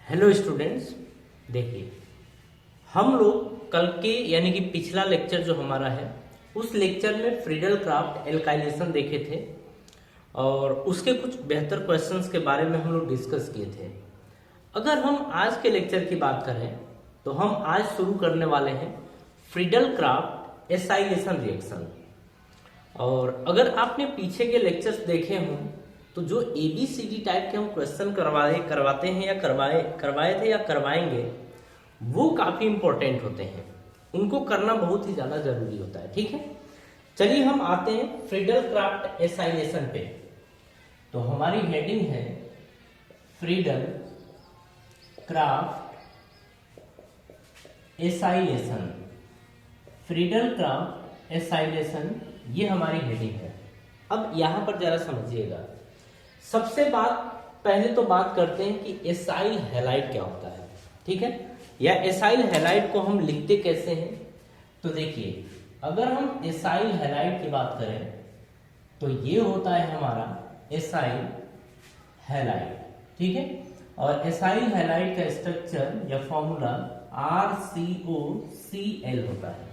Hello students, देखिए हम लोग कल के यानी कि पिछला लेक्चर जो हमारा है उस लेक्चर में फ्रीडल क्राफ्ट एल्काइलेशन देखे थे और उसके कुछ बेहतर क्वेश्चंस के बारे में हम लोग डिस्कस किए थे। अगर हम आज के लेक्चर की बात करें तो हम आज शुरू करने वाले हैं फ्रीडल क्राफ्ट एसाइलेशन रिएक्शन। और अगर आपने पीछे के लेक्चर्स देखे हों तो जो ABCD टाइप के हम क्वेश्चन करवाते हैं या करवाए थे या करवाएंगे वो काफी इंपॉर्टेंट होते हैं, उनको करना बहुत ही ज्यादा जरूरी होता है। ठीक है, चलिए हम आते हैं फ्रीडल क्राफ्ट एसाइलेशन पे। तो हमारी हेडिंग है Friedel Crafts acylation. Friedel Crafts acylation ये हमारी हेडिंग है। अब यहां पर जरा समझिएगा, सबसे पहले तो बात करते हैं कि एसाइल हैलाइड क्या होता है। ठीक है, या एसाइल हैलाइड को हम लिखते कैसे हैं। तो देखिए, अगर हम एसाइल हैलाइड की बात करें तो ये होता है हमारा एसाइल हैलाइड। ठीक है, और एसाइल हैलाइड का स्ट्रक्चर या फॉर्मूला RCOCl होता है।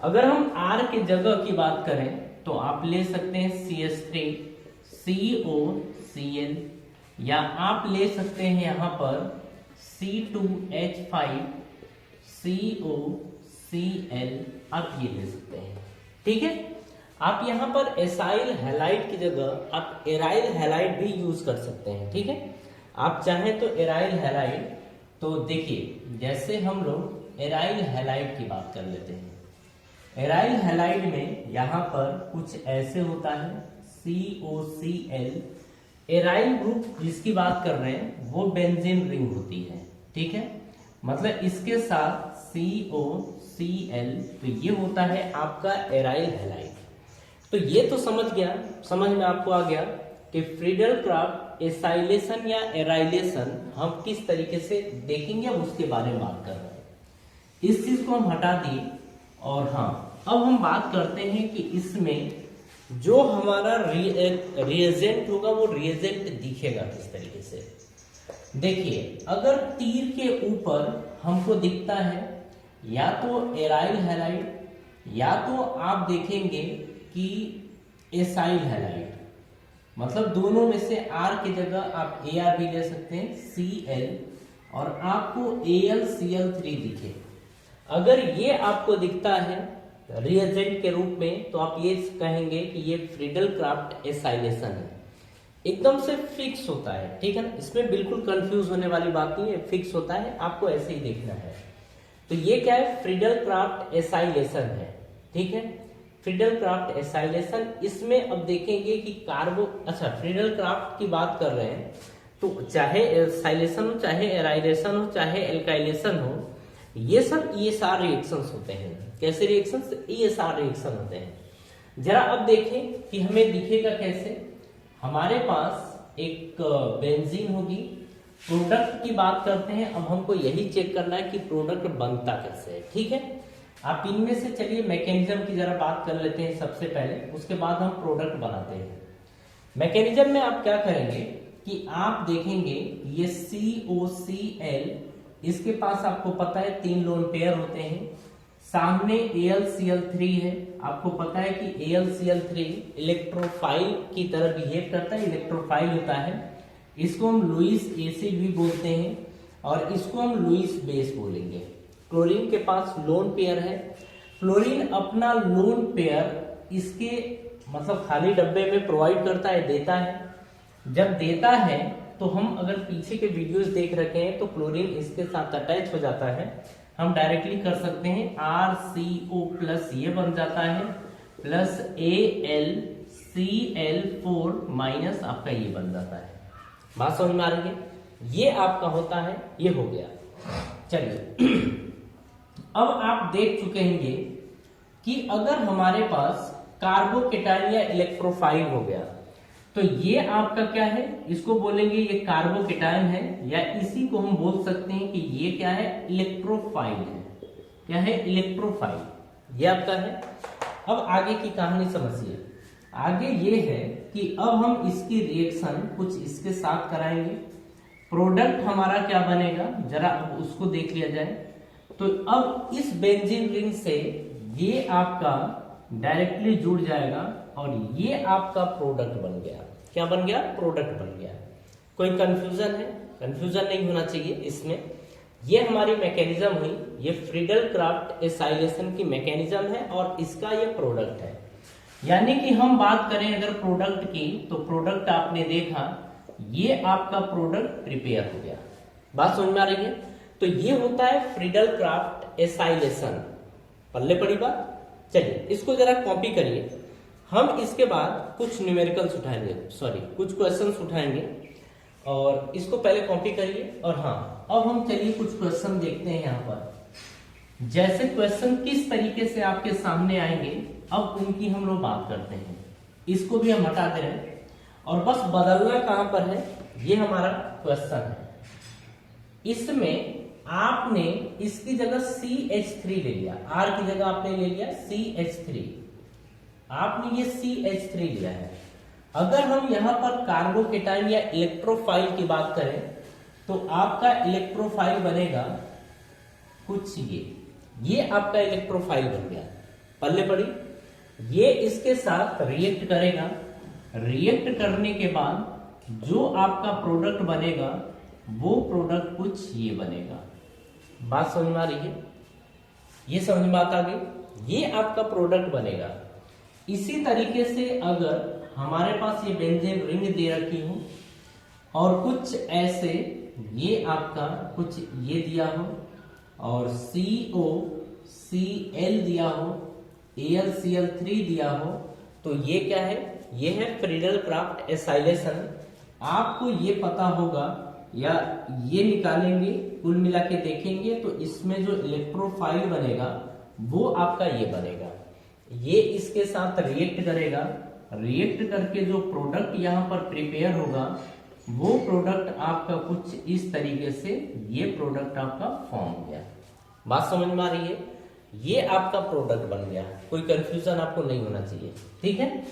अगर हम R की जगह की बात करें तो आप ले सकते हैं CH3COCl, या आप ले सकते हैं यहां पर C2H5COCl, आप ये ले सकते हैं। ठीक है, आप यहां पर एसाइल हैलाइड की जगह आप एराइल हैलाइड भी यूज कर सकते हैं। ठीक है, आप चाहें तो एराइल हैलाइड, तो देखिए जैसे हम लोग एराइल हैलाइड की बात कर लेते हैं। एराइल हैलाइड में यहां पर कुछ ऐसे होता है COCl। एराइल ग्रुप जिसकी बात कर रहे हैं वो बेंजीन रिंग होती है। ठीक है, मतलब इसके साथ COCl, तो ये होता है आपका एराइल हैलाइड। तो ये तो समझ में आपको आ गया कि फ्रीडल क्राफ्ट एसाइलेशन या एराइलेशन हम किस तरीके से देखेंगे, अब उसके बारे में बात कर रहे हैं। इस चीज को हम हटा दिए और हाँ, अब हम बात करते हैं कि इसमें जो हमारा रिएजेंट होगा वो रिएजेंट दिखेगा किस तरीके से। देखिए, अगर तीर के ऊपर हमको दिखता है या तो एराइल हैलाइड या तो आप देखेंगे कि एसाइल हैलाइड, मतलब दोनों में से R की जगह आप AR भी ले सकते हैं Cl, और आपको AlCl3 दिखे। अगर ये आपको दिखता है रिएजेंट के रूप में तो आप ये कहेंगे कि ये फ्रीडल क्राफ्ट एसाइलेशन है। एकदम से फिक्स होता है। ठीक है ना, इसमें बिल्कुल कंफ्यूज होने वाली बात नहीं है, फिक्स होता है, आपको ऐसे ही देखना है। तो ये क्या है, फ्रीडल क्राफ्ट एसाइलेशन है। ठीक है, फ्रीडल क्राफ्ट एसाइलेशन, इसमें अब देखेंगे कि फ्रीडल क्राफ्ट की बात कर रहे हैं तो चाहे एसाइलेशन हो, चाहे एराइलेशन हो, चाहे एल्काइलेशन हो, ये सब ESR रिएक्शंस होते हैं। कैसे रिएक्शंस? ESR रिएक्शन होते हैं। जरा अब देखें कि हमें दिखेगा कैसे। हमारे पास एक बेंजीन होगी, प्रोडक्ट की बात करते हैं। अब हमको यही चेक करना है कि प्रोडक्ट बनता कैसे है। ठीक है, आप इनमें से चलिए मैकेनिज्म की जरा बात कर लेते हैं सबसे पहले, उसके बाद हम प्रोडक्ट बनाते हैं। मैकेनिज्म में आप क्या करेंगे कि आप देखेंगे ये COCl, इसके पास आपको पता है 3 लोन पेयर होते हैं, सामने AlCl3 है। आपको पता है कि AlCl3 इलेक्ट्रोफाइल की तरह बिहेव करता है, इलेक्ट्रोफाइल होता है। इसको हम लुईस एसिड भी बोलते हैं और इसको हम लुईस बेस बोलेंगे। क्लोरीन के पास लोन पेयर है। फ्लोरीन अपना लोन पेयर इसके मतलब खाली डब्बे में प्रोवाइड करता है, देता है। जब देता है तो हम अगर पीछे के वीडियोस देख रखे हैं तो क्लोरीन इसके साथ अटैच हो जाता है। हम डायरेक्टली कर सकते हैं RCO+ ये बन जाता है, प्लस AlCl4 माइनस आपका ये बन जाता है। बात समझ में आ रही है? ये आपका होता है, ये हो गया। चलिए अब आप देख चुके होंगे कि अगर हमारे पास कार्बोकेटाइन या इलेक्ट्रोफाइल हो गया तो ये आपका क्या है, इसको बोलेंगे ये कार्बोकेटाइन है, या इसी को हम बोल सकते हैं कि ये क्या है, इलेक्ट्रोफाइल है। क्या है? इलेक्ट्रोफाइल, ये आपका है। अब आगे की कहानी समझिए। आगे ये है कि अब हम इसकी रिएक्शन कुछ इसके साथ कराएंगे। प्रोडक्ट हमारा क्या बनेगा, जरा अब उसको देख लिया जाए। तो अब इस बेंजीन रिंग से ये आपका डायरेक्टली जुड़ जाएगा और ये आपका प्रोडक्ट बन गया। क्या बन गया? प्रोडक्ट बन गया। कोई कंफ्यूजन है? कंफ्यूजन नहीं होना चाहिए इसमें। ये हमारी मैकेनिज्म हुई, ये फ्रीडल क्राफ्ट एसाइलेशन की मैकेनिज्म है और इसका ये प्रोडक्ट है। यानी कि हम बात करें अगर प्रोडक्ट की, तो प्रोडक्ट आपने देखा, ये आपका प्रोडक्ट प्रिपेयर हो गया। बात समझ में आ रही है? तो ये होता है फ्रीडल क्राफ्ट एसाइलेशन। पल्ले पड़ी बात। चलिए इसको जरा कॉपी करिए। हम इसके बाद कुछ न्यूमेरिकल्स उठाएंगे, सॉरी कुछ क्वेश्चंस उठाएंगे और इसको पहले कॉपी करिए। और हाँ, अब हम चलिए कुछ क्वेश्चन देखते हैं यहाँ पर। जैसे क्वेश्चन किस तरीके से आपके सामने आएंगे, अब उनकी हम लोग बात करते हैं। इसको भी हम हटा दे रहे हैं और बस बदलना कहां पर है, ये हमारा क्वेश्चन है। इसमें आपने इसकी जगह CH3 ले लिया, R की जगह आपने ले लिया CH3। आपने ये CH3 लिया है। अगर हम यहां पर कार्बोकेटाइन या इलेक्ट्रोफाइल की बात करें तो आपका इलेक्ट्रोफाइल बनेगा कुछ ये आपका इलेक्ट्रोफाइल बन गया। पल्ले पड़ी। ये इसके साथ रिएक्ट करेगा, रिएक्ट करने के बाद जो आपका प्रोडक्ट बनेगा वो प्रोडक्ट कुछ ये बनेगा। बात समझ में आ रही है? ये समझ में आता गई, ये आपका प्रोडक्ट बनेगा। इसी तरीके से अगर हमारे पास ये बेंजीन रिंग दे रखी हो और कुछ ऐसे ये आपका कुछ ये दिया हो और COCl दिया हो, AlCl3 दिया हो, तो ये क्या है? ये है फ्रीडल क्राफ्ट एसाइलेशन। आपको ये पता होगा या ये निकालेंगे, कुल मिला के देखेंगे तो इसमें जो इलेक्ट्रोफाइल बनेगा वो आपका ये बनेगा। ये इसके साथ रिएक्ट करेगा, रिएक्ट करके जो प्रोडक्ट यहाँ पर प्रिपेयर होगा वो प्रोडक्ट आपका कुछ इस तरीके से ये प्रोडक्ट आपका फॉर्म हो गया। बात समझ में आ रही है? ये आपका प्रोडक्ट बन गया। कोई कंफ्यूजन आपको नहीं होना चाहिए, ठीक है?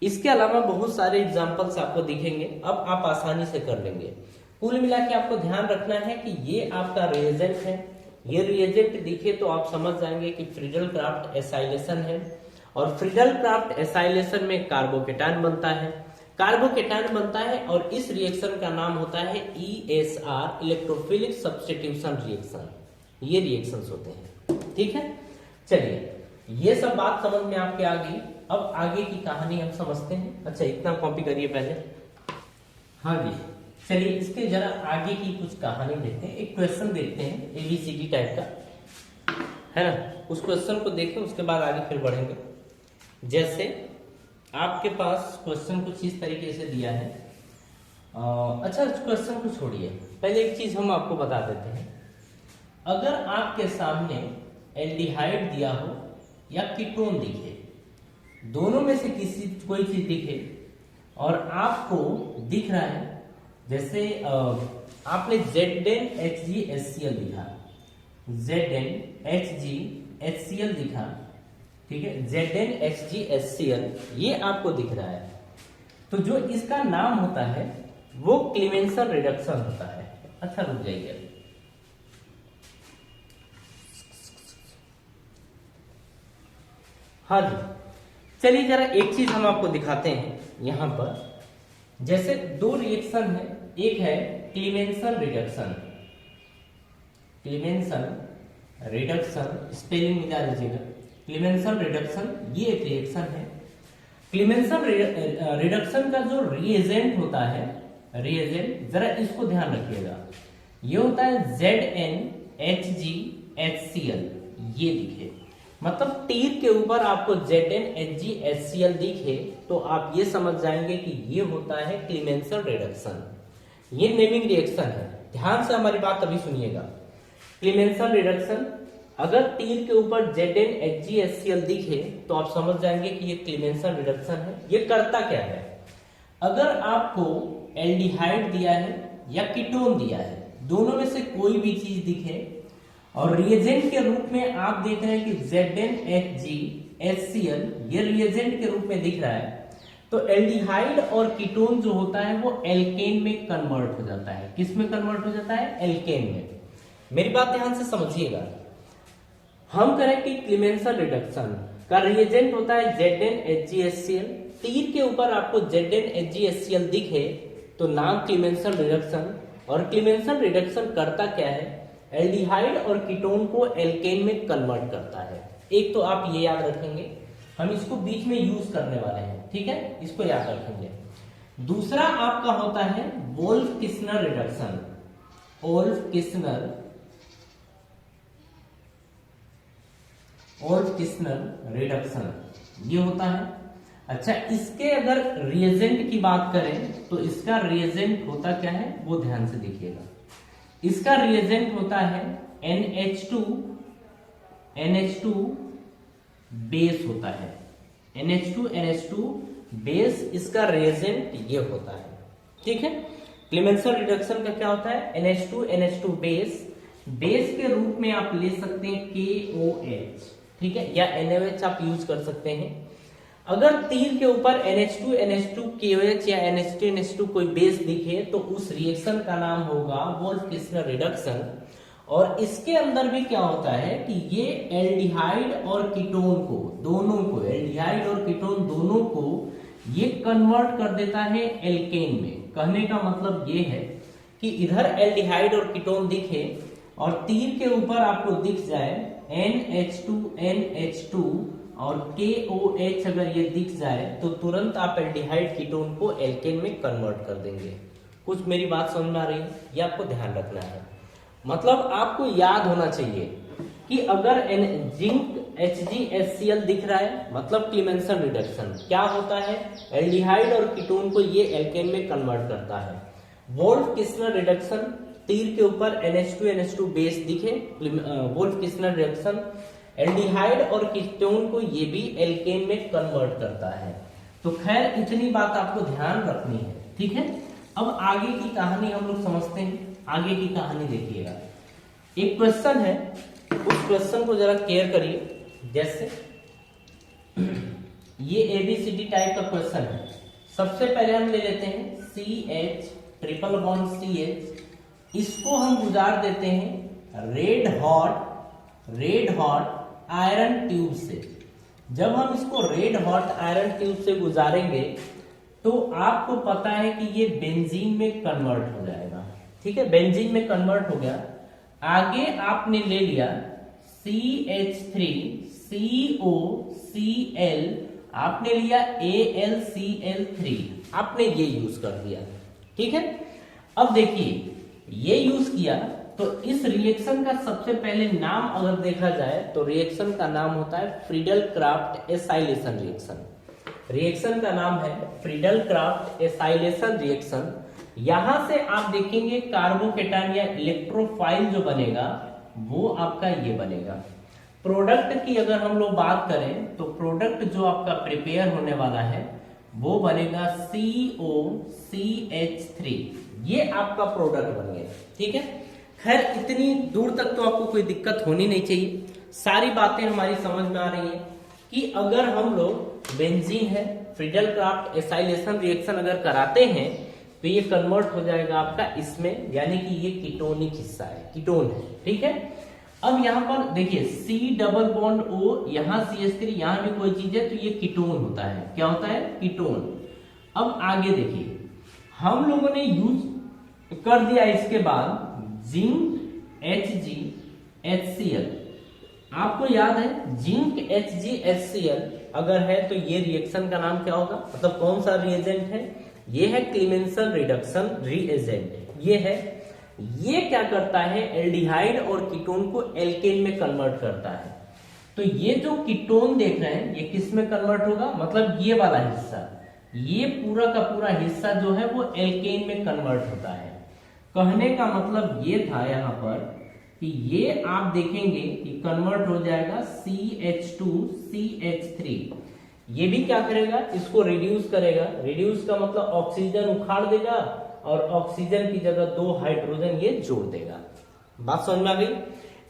इसके अलावा बहुत सारे एग्जांपल्स आपको दिखेंगे, अब आप आसानी से कर लेंगे। कुल मिला के आपको ध्यान रखना है कि ये आपका रिएजेंट है। ये रिएजेंट दिखे तो आप समझ जाएंगे कि फ्रीडल क्राफ्ट एसाइलेशन है और फ्रीडल क्राफ्ट एसाइलेशन में कार्बोकेटाइन बनता है, कार्बोकेटाइन बनता है और इस रिएक्शन का नाम होता है ESR, इलेक्ट्रोफिलिक सब्स्टिट्यूशन रिएक्शन। ये रिएक्शंस होते हैं, ठीक है? चलिए ये सब बात समझ में आपके आ गई। अब आगे की कहानी हम समझते हैं। अच्छा इतना कॉपी करिए पहले। हाँ जी, चलिए इसके जरा आगे की कुछ कहानी देखते हैं। एक क्वेश्चन देखते हैं ABCD टाइप का, है ना? उस क्वेश्चन को देखें, उसके बाद आगे फिर बढ़ेंगे। जैसे आपके पास क्वेश्चन कुछ इस तरीके से दिया है। अच्छा क्वेश्चन को छोड़िए, पहले एक चीज हम आपको बता देते हैं। अगर आपके सामने एल्डिहाइड दिया हो या कीटोन दिखे, दोनों में से किसी कोई चीज दिखे और आपको दिख रहा है, जैसे आपने ZnHgHCl दिखा, ZnHgHCl दिखा, ठीक है? ZnHgHCl ये आपको दिख रहा है, तो जो इसका नाम होता है वो क्लीमेंसन रिडक्शन होता है। अच्छा रुक जाइए, हाँ जी, चलिए जरा एक चीज हम आपको दिखाते हैं यहाँ पर। जैसे दो रिएक्शन है, एक है क्लीमेंसन रिडक्शन, क्लीमेंसन रिडक्शन स्पेलिंग मिला लीजिएगा, क्लीमेंसन रिडक्शन ये एक रिएक्शन है। क्लीमेंसन रिडक्शन का जो रिएजेंट होता है, रिएजेंट जरा इसको ध्यान रखिएगा, ये होता है ZnHgHCl। ये दिखे, मतलब तीर के ऊपर आपको ZnHgHCl दिखे तो आप ये समझ जाएंगे कि ये होता है क्लीमेंसन रिडक्शन। ये नेमिंग रिएक्शन है, ध्यान से हमारी बात अभी सुनिएगा। क्लीमेंसन रिडक्शन, अगर तीर के ऊपर ZnHgHCl दिखे तो आप समझ जाएंगे कि ये क्लीमेंसन रिडक्शन है। ये करता क्या है? अगर आपको एल्डिहाइड दिया है या कीटोन दिया है, दोनों में से कोई भी चीज दिखे और रिएजेंट के रूप में आप देख रहे हैं कि ZnHgHCl ये रिएजेंट के रूप में दिख रहा है, तो एल्डिहाइड और कीटोन जो होता है वो एल्केन में कन्वर्ट हो जाता है। किस में कन्वर्ट हो जाता है? एल्केन में। मेरी बात ध्यान से समझिएगा। हम करें कि क्लीमेंसन रिडक्शन का रिएजेंट होता है ZnHgHCl। तीर के ऊपर आपको ZnHgHCl दिखे तो नाम क्लीमेंसन रिडक्शन। और क्लीमेंसन रिडक्शन करता क्या है? एल्डिहाइड और कीटोन को एल्केन में कन्वर्ट करता है। एक तो आप ये याद रखेंगे, हम इसको बीच में यूज करने वाले हैं, ठीक है, इसको याद रखेंगे। दूसरा आपका होता है Wolff Kishner reduction. Wolff Kishner reduction ये होता है। अच्छा, इसके अगर रिएजेंट की बात करें तो इसका रिएजेंट होता क्या है वो ध्यान से देखिएगा। इसका रिएजेंट होता है NH2 बेस होता है। NH2 बेस इसका रिएजेंट ये होता है, ठीक है। क्लीमेंसन रिडक्शन का क्या होता है? NH2 बेस के रूप में आप ले सकते हैं KOH, ठीक है, या NaOH आप यूज कर सकते हैं। अगर तीर के ऊपर NH2 KOH या NH2 कोई बेस दिखे तो उस रिएक्शन का नाम होगा वोल्फ किस्नर रिडक्शन। और इसके अंदर भी क्या होता है कि ये एल्डिहाइड और कीटोन को, दोनों को, एल्डिहाइड और कीटोन दोनों को ये कन्वर्ट कर देता है एल्केन में। कहने का मतलब ये है कि इधर एल्डिहाइड और कीटोन दिखे और तीर के ऊपर आपको दिख जाए NH2 और KOH अगर ये दिख जाए तो तुरंत आप एल्डिहाइड कीटोन को एल्केन में कन्वर्ट कर देंगे। कुछ मेरी बात समझ में आ रही है? ये आपको ध्यान रखना है। मतलब आपको याद होना चाहिए कि अगर जिंक HgHCl दिख रहा है मतलब क्लीमेंसन रिडक्शन क्या होता है? एल्डिहाइड और कीटोन को ये एल्केन में कन्वर्ट करता है। वोल्फ किस्नर रिडक्शन, तीर के ऊपर NH2 बेस दिखे, वोल्फ किस्नर रिडक्शन एल्डिहाइड और कीटोन को ये भी एल्केन में कन्वर्ट करता है। तो खैर इतनी बात आपको ध्यान रखनी है, ठीक है। अब आगे की कहानी हम लोग समझते हैं। आगे की कहानी देखिएगा। एक क्वेश्चन है, उस क्वेश्चन को जरा केयर करिए। जैसे ये ABCD टाइप का क्वेश्चन है। सबसे पहले हम ले लेते हैं CH ट्रिपल बॉन्ड CH, इसको हम गुजार देते हैं रेड हॉट आयरन ट्यूब से। जब हम इसको रेड हॉट आयरन ट्यूब से गुजारेंगे तो आपको पता है कि ये बेंजीन में कन्वर्ट हो जाएगा, ठीक है। बेंजीन में कन्वर्ट हो गया। आगे आपने ले लिया CH3 COCl, आपने लिया AlCl3, आपने ये यूज कर दिया, ठीक है। अब देखिए ये यूज किया तो इस रिएक्शन का सबसे पहले नाम अगर देखा जाए तो रिएक्शन का नाम होता है Friedel Crafts acylation reaction. Reaction का नाम है फ्रीडल क्राफ्ट एसाइलेशन रिएक्शन। यहां से आप देखेंगे कार्बोकेटायन या इलेक्ट्रोफाइल जो बनेगा वो आपका ये बनेगा। प्रोडक्ट की अगर हम लोग बात करें तो प्रोडक्ट जो आपका प्रिपेयर होने वाला है वो बनेगा COCH3, ये आपका प्रोडक्ट बन गया, ठीक है। खैर इतनी दूर तक तो आपको कोई दिक्कत होनी नहीं चाहिए। सारी बातें हमारी समझ में आ रही है कि अगर हम लोग बेंजीन है फ्रीडल क्राफ्ट एसाइलेशन रिएक्शन अगर कराते हैं तो ये कन्वर्ट हो जाएगा आपका इसमें, यानी कि ये कीटोनिक हिस्सा है, कीटोन है, ठीक है। अब यहाँ पर देखिए C डबल बॉन्ड O, यहाँ CH3, यहाँ भी कोई चीज है तो ये कीटोन होता है। क्या होता है? कीटोन। अब आगे देखिए हम लोगों ने यूज कर दिया इसके बाद जिंक HgHCl। आपको याद है जिंक HgHCl अगर है तो ये रिएक्शन का नाम क्या होगा? मतलब कौन सा रिएजेंट है? ये है क्लीमेंसन रिडक्शन रिएजेंट, ये है। ये क्या करता है? एल्डिहाइड और कीटोन को एल्केन में कन्वर्ट करता है। तो ये जो कीटोन देख रहे हैं ये किस में कन्वर्ट होगा? मतलब ये वाला हिस्सा, ये पूरा का पूरा हिस्सा जो है वो एल्केन में कन्वर्ट होता है। कहने का मतलब ये था यहाँ पर कि ये आप देखेंगे कि कन्वर्ट हो जाएगा CH2CH3। ये भी क्या करेगा? इसको रिड्यूस करेगा। रिड्यूस का मतलब ऑक्सीजन उखाड़ देगा और ऑक्सीजन की जगह 2 हाइड्रोजन ये जोड़ देगा। बात समझ में आ गई?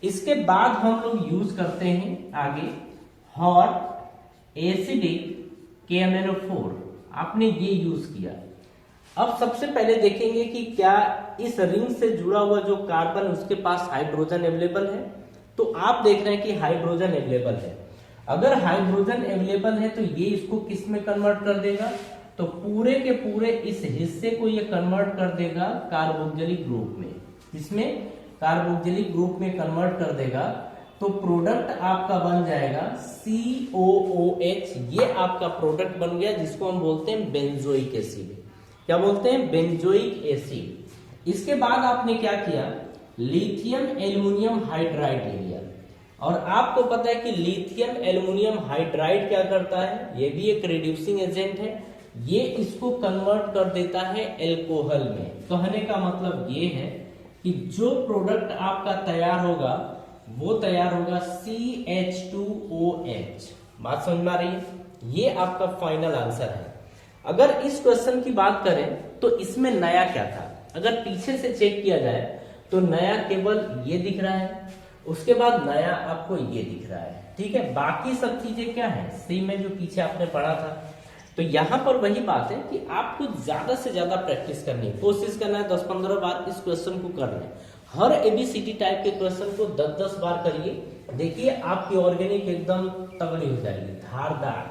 इसके बाद हम लोग यूज करते हैं आगे हॉट एसिडिक KMnO4। आपने ये यूज किया। अब सबसे पहले देखेंगे कि क्या इस रिंग से जुड़ा हुआ जो कार्बन उसके पास हाइड्रोजन अवेलेबल है। तो आप देख रहे हैं कि हाइड्रोजन अवेलेबल है। अगर हाइड्रोजन अवेलेबल है तो ये इसको किस में कन्वर्ट कर देगा, तो पूरे के पूरे इस हिस्से को ये कन्वर्ट कर देगा कार्बोक्सिलिक ग्रुप में, जिसमें कार्बोक्सिलिक ग्रुप में कन्वर्ट कर देगा। तो प्रोडक्ट आपका बन जाएगा COOH। ये आपका प्रोडक्ट बन गया जिसको हम बोलते हैं बेंजोइक एसिड। क्या बोलते हैं? Benzoic acid. इसके बाद आपने क्या किया, लिथियम एल्युमिनियम हाइड्राइड ले लिया। और आपको पता है कि लिथियम एल्युमिनियम हाइड्राइड क्या करता है, ये भी एक रिड्यूसिंग एजेंट है। ये इसको कन्वर्ट कर देता है एल्कोहल में। कहने का मतलब ये है कि जो प्रोडक्ट आपका तैयार होगा वो तैयार होगा CH2OH। बात समझ में आ रही है? ये आपका फाइनल आंसर है। अगर इस क्वेश्चन की बात करें तो इसमें नया क्या था, अगर पीछे से चेक किया जाए तो नया केवल ये दिख रहा है, उसके बाद नया आपको ये दिख रहा है। ठीक है, बाकी सब चीजें क्या है, सेम में जो पीछे आपने पढ़ा था। तो यहां पर वही बात है कि आपको ज्यादा से ज्यादा प्रैक्टिस करनी है, कोशिश करना है 10-15 बार इस क्वेश्चन को करना है। हर ABCD टाइप के क्वेश्चन को 10-10 बार करिए, देखिए आपकी ऑर्गेनिक एकदम तगड़ी हो जाएगी, धारदार।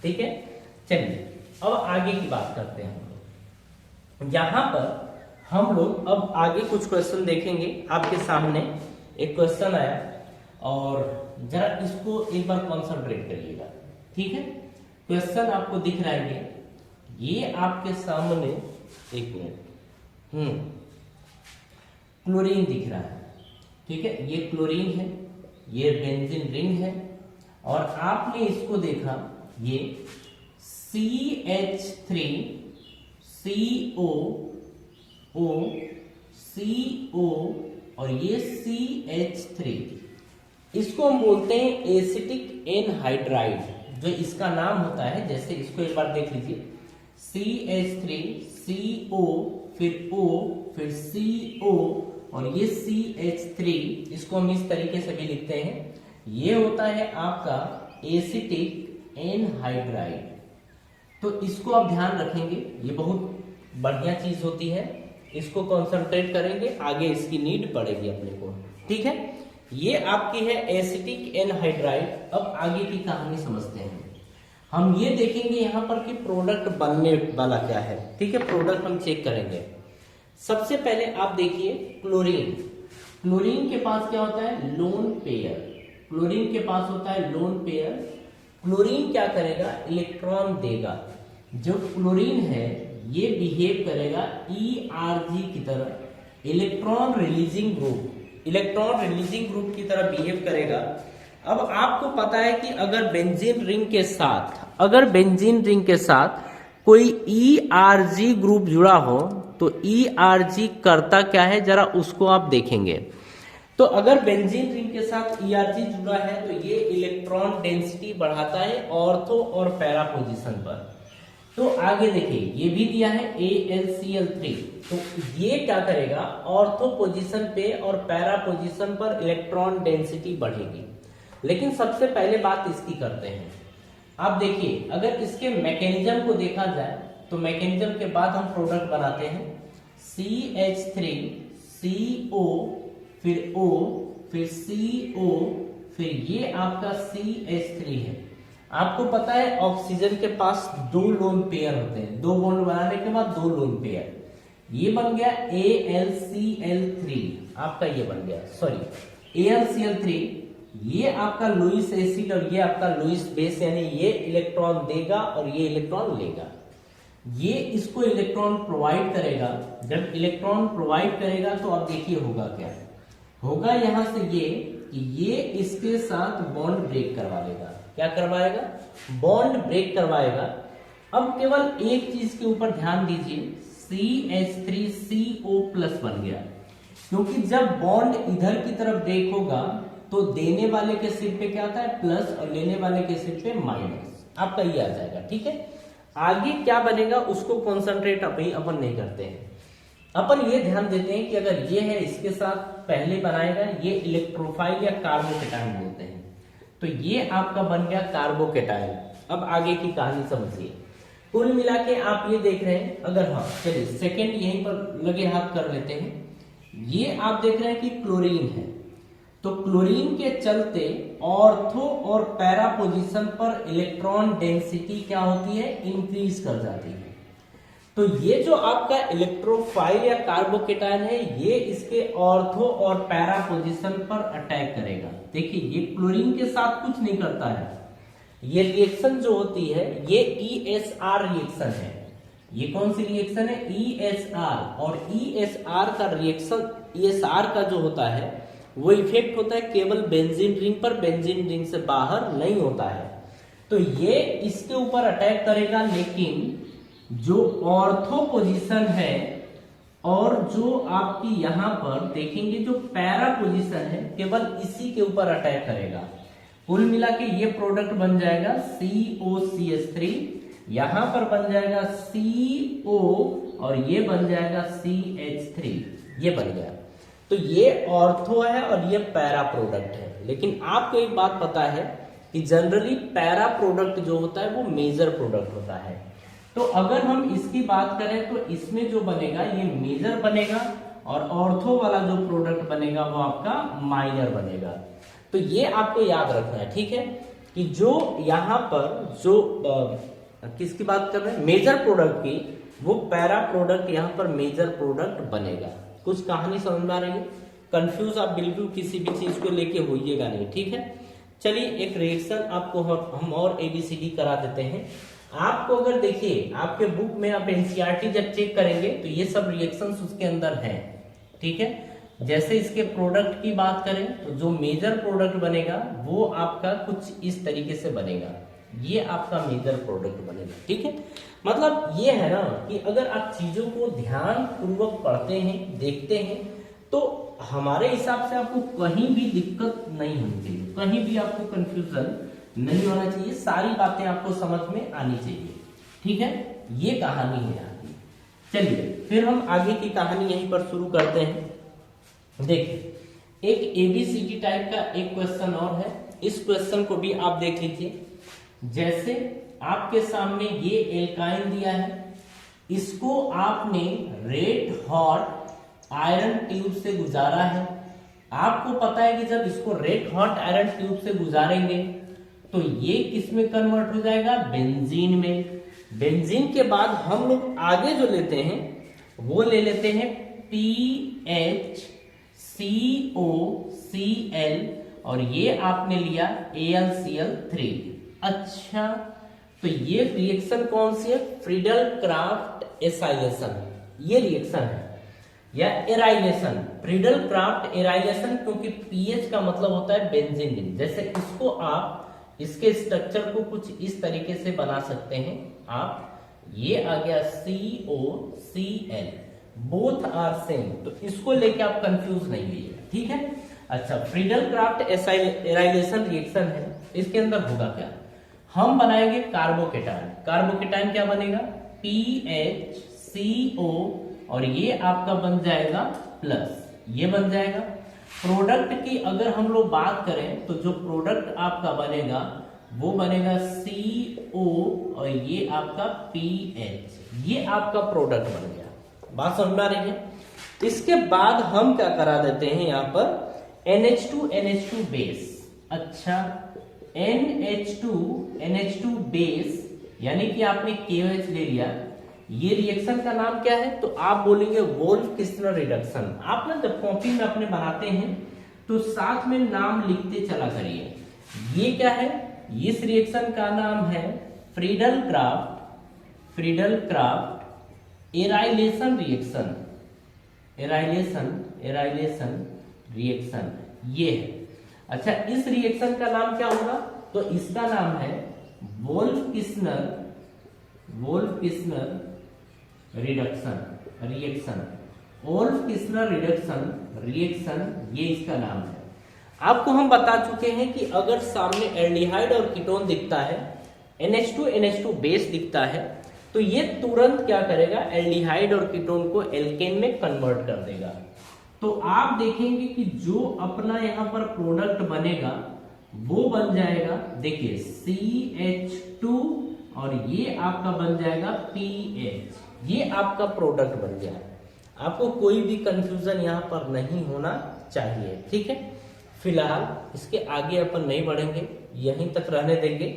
ठीक है, चलिए अब आगे की बात करते हैं हम लोग। यहां पर हम लोग अब आगे कुछ क्वेश्चन देखेंगे। आपके सामने एक क्वेश्चन आया और जरा इसको एक बार कॉन्सेंट्रेट करिएगा। ठीक है, क्वेश्चन आपको दिख रहा है ये आपके सामने, एक मिनट, क्लोरीन दिख रहा है। ठीक है, ये क्लोरीन है, ये बेंजीन रिंग है और आपने इसको देखा ये CH3CO और ये CH3, इसको हम बोलते हैं एसिटिक एनहाइड्राइड। जो इसका नाम होता है, जैसे इसको एक बार देख लीजिए, CH3CO फिर O फिर CO और ये CH3, इसको हम इस तरीके से भी लिखते हैं। ये होता है आपका एसिटिक एनहाइड्राइड। तो इसको आप ध्यान रखेंगे, ये बहुत बढ़िया चीज होती है, इसको कंसंट्रेट करेंगे, आगे इसकी नीड पड़ेगी अपने को। ठीक है, ये आपकी है एसिटिक एनहाइड्राइड। अब आगे की कहानी समझते हैं। हम ये देखेंगे यहाँ पर कि प्रोडक्ट बनने वाला क्या है। ठीक है, प्रोडक्ट हम चेक करेंगे। सबसे पहले आप देखिए क्लोरीन। क्लोरीन के पास क्या होता है, लोन पेयर। क्लोरीन के पास होता है लोन पेयर। क्लोरीन क्या करेगा, इलेक्ट्रॉन देगा। जो क्लोरीन है ये बिहेव करेगा ERG की तरह, electron releasing group, electron releasing group की तरह बिहेव करेगा। अब आपको पता है कि अगर बेंजीन रिंग के साथ कोई ERG ग्रुप जुड़ा हो तो ERG करता क्या है, जरा उसको आप देखेंगे। तो अगर बेंजीन रिंग के साथ ERG जुड़ा है तो ये इलेक्ट्रॉन डेंसिटी बढ़ाता है ऑर्थो और पैरा पोजीशन पर। तो आगे देखिए, ये भी दिया है AlCl3, तो ये क्या करेगा, ऑर्थो पोजीशन पे और पैरा पोजीशन पर इलेक्ट्रॉन डेंसिटी बढ़ेगी। लेकिन सबसे पहले बात इसकी करते हैं। आप देखिए, अगर इसके मैकेनिज्म को देखा जाए तो मैकेनिज्म के बाद हम प्रोडक्ट बनाते हैं CH3CO फिर O फिर CO फिर ये आपका CH3 है। आपको पता है ऑक्सीजन के पास 2 लोन पेयर होते हैं, 2 बॉन्ड बनाने के बाद 2 लोन पेयर। ये बन गया AlCl3, आपका ये बन गया, सॉरी AlCl3, ये आपका लुईस एसिड और ये आपका लुईस बेस, यानी ये इलेक्ट्रॉन देगा और ये इलेक्ट्रॉन लेगा। ये इसको इलेक्ट्रॉन प्रोवाइड करेगा। जब इलेक्ट्रॉन प्रोवाइड करेगा तो अब देखिए होगा क्या, होगा यहां से ये कि ये इसके साथ बॉन्ड ब्रेक करवा लेगा। क्या करवाएगा, बॉन्ड ब्रेक करवाएगा। अब केवल एक चीज के ऊपर ध्यान दीजिए, CH3CO प्लस बन गया, क्योंकि जब बॉन्ड इधर की तरफ ब्रेक होगा तो देने वाले के सिर पे क्या आता है, प्लस, और लेने वाले के सिर पे माइनस। आपका ये आ जाएगा। ठीक है, आगे क्या बनेगा उसको कॉन्सेंट्रेट अपन नहीं करते हैं। अपन ये ध्यान देते हैं कि अगर ये है इसके साथ पहले बनाएगा, ये इलेक्ट्रोफाइल या कार्बोकेटायन बोलते हैं, तो ये आपका बन गया कार्बोकेटायन। अब आगे की कहानी समझिए। कुल मिला के आप ये देख रहे हैं, अगर हाँ चलिए सेकंड यहीं पर लगे हाथ कर लेते हैं, ये आप देख रहे हैं कि क्लोरीन है, तो क्लोरीन के चलते ऑर्थो और पैरा पोजीशन पर इलेक्ट्रॉन डेंसिटी क्या होती है, इंक्रीज कर जाती है। तो ये जो आपका इलेक्ट्रोफाइल या कार्बोकेटायन है, ये इसके ऑर्थो और पैरा पोजीशन पर अटैक करेगा। देखिए ये क्लोरीन के साथ कुछ नहीं करता है, ये रिएक्शन जो होती है ये ESR रिएक्शन है। ये कौन सी रिएक्शन है, ESR। और ESR का रिएक्शन, ESR का जो होता है वो इफेक्ट होता है केवल बेंजीन रिंग पर, बेंजीन रिंग से बाहर नहीं होता है। तो ये इसके ऊपर अटैक करेगा, लेकिन जो ऑर्थो पोजीशन है और जो आपकी यहां पर देखेंगे जो पैरा पोजीशन है, केवल इसी के ऊपर अटैक करेगा। कुल मिला के ये प्रोडक्ट बन जाएगा COCH3, यहां पर बन जाएगा CO और ये बन जाएगा CH3, ये बन गया। तो ये ऑर्थो है और ये पैरा प्रोडक्ट है। लेकिन आपको एक बात पता है कि जनरली पैरा प्रोडक्ट जो होता है वो मेजर प्रोडक्ट होता है। तो अगर हम इसकी बात करें तो इसमें जो बनेगा ये मेजर बनेगा, और ऑर्थो वाला जो प्रोडक्ट बनेगा वो आपका माइनर बनेगा। तो ये आपको याद रखना है, ठीक है, कि जो यहाँ पर जो किसकी बात कर रहे हैं, मेजर प्रोडक्ट की, वो पैरा प्रोडक्ट यहाँ पर मेजर प्रोडक्ट बनेगा। कुछ कहानी समझ में आ रही है, कंफ्यूज आप बिल्कुल किसी भी चीज को लेके होइएगा नहीं, ठीक है। चलिए एक रिएक्शन आपको हम और ABCD करा देते हैं। आपको अगर देखिए आपके बुक में आप NCERT जब चेक करेंगे तो ये सब रिएक्शंस उसके अंदर हैं, ठीक है। जैसे इसके प्रोडक्ट की बात करें तो जो मेजर प्रोडक्ट बनेगा वो आपका कुछ इस तरीके से बनेगा, ये आपका मेजर प्रोडक्ट बनेगा, ठीक है। मतलब ये है ना कि अगर आप चीजों को ध्यान पूर्वक पढ़ते हैं, देखते हैं, तो हमारे हिसाब से आपको कहीं भी दिक्कत नहीं होनी चाहिए, कहीं भी आपको कंफ्यूजन नहीं होना चाहिए, सारी बातें आपको समझ में आनी चाहिए, ठीक है। ये कहानी है आपकी। चलिए फिर हम आगे की कहानी यहीं पर शुरू करते हैं। देखिए एक ABCD टाइप का एक क्वेश्चन और है, इस क्वेश्चन को भी आप देख लीजिए। जैसे आपके सामने ये एल्काइन दिया है, इसको आपने रेड हॉट आयरन ट्यूब से गुजारा है। आपको पता है कि जब इसको रेड हॉट आयरन ट्यूब से गुजारेंगे तो ये किस में कन्वर्ट हो जाएगा, बेंजीन में। बेंजीन के बाद हम लोग आगे जो लेते हैं वो ले लेते हैं PHCOCl और ये आपने लिया AlCl3। अच्छा तो ये रिएक्शन कौन सी है, फ्रीडल क्राफ्ट एसाइलेशन, ये रिएक्शन है, या एराइलेशन, फ्रीडल क्राफ्ट एराइलेशन, क्योंकि पीएच का मतलब होता है बेंजीन रिंग। जैसे इसको आप इसके स्ट्रक्चर को कुछ इस तरीके से बना सकते हैं आप, ये आ गया COCl, बोथ आर सेम, तो इसको लेके आप कंफ्यूज नहीं होइएगा, ठीक है। अच्छा फ्रीडल क्राफ्ट एराइलेशन रिएक्शन है, इसके अंदर होगा क्या, हम बनाएंगे कार्बोकेटायन। कार्बोकेटायन क्या बनेगा, PHCO और ये आपका बन जाएगा प्लस, ये बन जाएगा। प्रोडक्ट की अगर हम लोग बात करें तो जो प्रोडक्ट आपका बनेगा वो बनेगा CO और ये आपका PH, ये आपका प्रोडक्ट बन गया। बात समझ में आ रही है। इसके बाद हम क्या करा देते हैं यहाँ पर NH2 बेस। अच्छा NH2 बेस यानी कि आपने KOH ले लिया, ये रिएक्शन का नाम क्या है, तो आप बोलेंगे वोल्फ-किस्लर रिडक्शन। आप ना जब कॉपी में अपने बनाते हैं तो साथ में नाम लिखते चला करिए। ये क्या है, इस रिएक्शन का नाम है फ्रीडल क्राफ्ट एराइलेशन रिएक्शन, एराइलेशन रिएक्शन ये है। अच्छा इस रिएक्शन का नाम क्या होगा, तो इसका नाम है वोल्फ-किस्लर रिएक्शन, वोल्फ-किस्लर रिएक्शन ये इसका नाम है। आपको हम बता चुके हैं कि अगर सामने एल्डिहाइड और कीटोन दिखता है, NH2 बेस दिखता है, तो ये तुरंत क्या करेगा, एल्डिहाइड और कीटोन को एल्केन में कन्वर्ट कर देगा। तो आप देखेंगे कि जो अपना यहाँ पर प्रोडक्ट बनेगा वो बन जाएगा, देखिए CH2 और ये आपका बन जाएगा पीएच। ये आपका प्रोडक्ट बन गया। आपको कोई भी कंफ्यूजन यहाँ पर नहीं होना चाहिए, ठीक है। फिलहाल इसके आगे अपन नहीं बढ़ेंगे, यहीं तक रहने देंगे।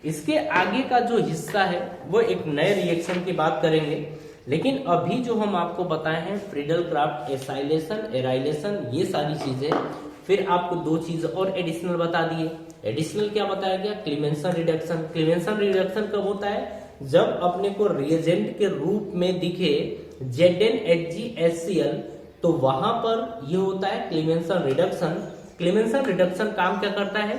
इसके आगे का जो हिस्सा है वो एक नए रिएक्शन की बात करेंगे, लेकिन अभी जो हम आपको बताए हैं फ्रीडल क्राफ्ट, एसाइलेशन, एराइलेशन, ये सारी चीजें, फिर आपको दो चीज और एडिशनल बता दिए। एडिशनल क्या बताया गया? क्लीमेंसन रिडक्शन। क्लीमेंसन रिडक्शन कब होता है? जब अपने को रिएजेंट के रूप में दिखे ZnHgHCl, तो वहां पर ये होता है क्लीमेंसन रिडक्शन। क्लीमेंसन रिडक्शन काम क्या करता है?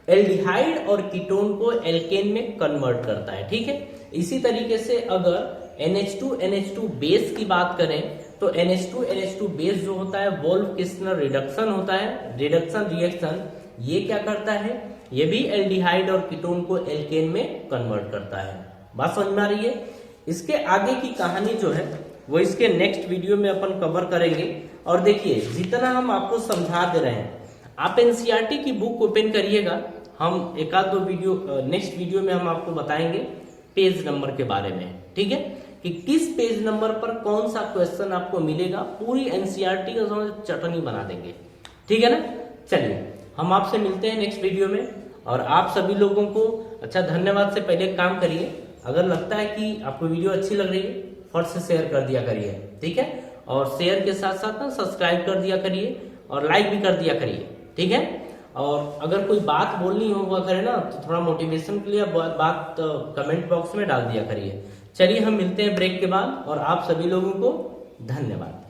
एल्डिहाइड और कीटोन को एल्केन में कन्वर्ट करता है, ठीक है। इसी तरीके से अगर NH2NH2 बेस की बात करें तो NH2NH2 बेस जो होता है वोल्फ-किस्टनर रिडक्शन होता है, रिडक्शन रिएक्शन। ये क्या करता है? ये भी एल्डिहाइड और कीटोन को एल्केन में कन्वर्ट करता है। बात समझ में आ रही है? इसके आगे की कहानी जो है वो इसके नेक्स्ट वीडियो में अपन कवर करेंगे। और देखिए, जितना हम आपको समझा दे रहे हैं, आप एनसीईआरटी की बुक ओपन करिएगा। हम एक आध दो वीडियो नेक्स्ट वीडियो में हम आपको बताएंगे पेज नंबर के बारे में, ठीक है, कि किस पेज नंबर पर कौन सा क्वेश्चन आपको मिलेगा। पूरी एनसीईआरटी का समझ चटनी बना देंगे, ठीक है ना। चलिए, हम आपसे मिलते हैं नेक्स्ट वीडियो में। और आप सभी लोगों को अच्छा धन्यवाद से पहले काम करिए, अगर लगता है कि आपको वीडियो अच्छी लग रही है फट से शेयर कर दिया करिए, ठीक है। और शेयर के साथ साथ ना सब्सक्राइब कर दिया करिए और लाइक भी कर दिया करिए, ठीक है। और अगर कोई बात बोलनी होगा करे ना, तो थोड़ा मोटिवेशन के लिए बात कमेंट बॉक्स में डाल दिया करिए। चलिए, हम मिलते हैं ब्रेक के बाद, और आप सभी लोगों को धन्यवाद।